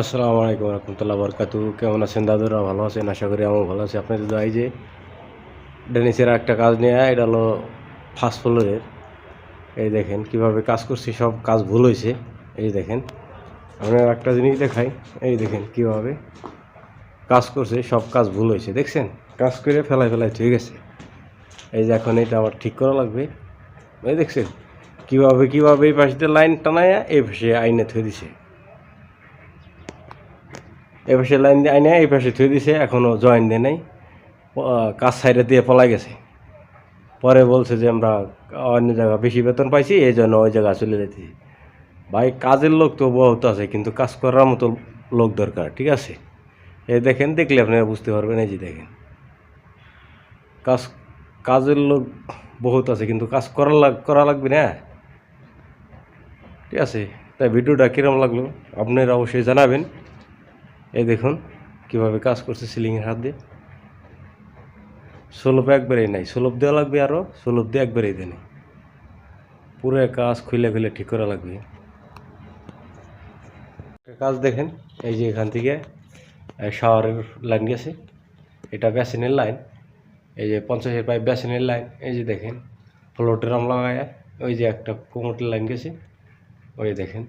আসসালামু আলাইকুম রহমতুল্লাহ বরকাতু। কেমন আছেন দাদুরা? ভালো আছেন? আশা করি আমিও ভালো আছি। আপনাদের তো এই যে ডেনিসের একটা কাজ নিয়ে এটা হলো ফাস্ট ফ্লোরের। এই দেখেন কিভাবে কাজ করছি, সব কাজ ভুল হয়েছে। এই দেখেন আপনার একটা জিনিস দেখাই। এই দেখেন কিভাবে কাজ করছে, সব কাজ ভুল হয়েছে। দেখছেন কাজ করে ফেলাই ঠিক আছে। এই যে এখন এটা আবার ঠিক করা লাগবে। এই দেখছেন কিভাবে এই পাশে লাইন টানায় এই পাশে আইনে থয়ে দিছে। এই পাশে লাইন দিয়ে আইনে এই পাশে থুয়ে দিছে, এখনও জয়েন দেয় নাই। কাজ সাইডে দিয়ে পলাই গেছে। পরে বলছে যে আমরা অন্য জায়গা বেশি বেতন পাইছি, এই জন্য ওই জায়গা চলে যেতেছি। ভাই কাজের লোক তো বহুত আছে, কিন্তু কাজ করার মতো লোক দরকার, ঠিক আছে? এই দেখেন, দেখলে আপনারা বুঝতে পারবেন। এই যে দেখেন কাজ কাজের লোক বহুত আছে, কিন্তু কাজ করা লাগবে না, ঠিক আছে? তাই ভিডিওটা কীরকম লাগলো আপনারা অবশ্যই জানাবেন। এই দেখুন কীভাবে কাজ করছে সিলিংয়ের হাত দিয়ে। স্লোপ একবারেই নাই, স্লোপ দেওয়া লাগবে, আরও স্লোপ দিয়ে একবারেই দেয় নাই। পুরো কাজ খুলে ঠিক করা লাগবে। কাজ দেখেন, এই যে এখান থেকে শাওয়ারের লাইন গেছে, এটা বেসিনের লাইন। এই যে 50-এর পাইপ বেসিনের লাইন। এই যে দেখেন ফ্লোর ড্রাম লাগায়, ওই যে একটা কোমোটের লাইন গেছে, ওই দেখেন।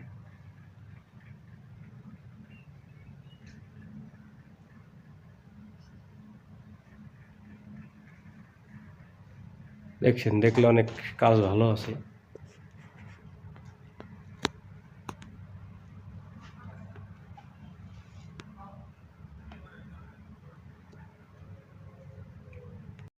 দেখছেন, দেখলে অনেক কাজ ভালো আছে।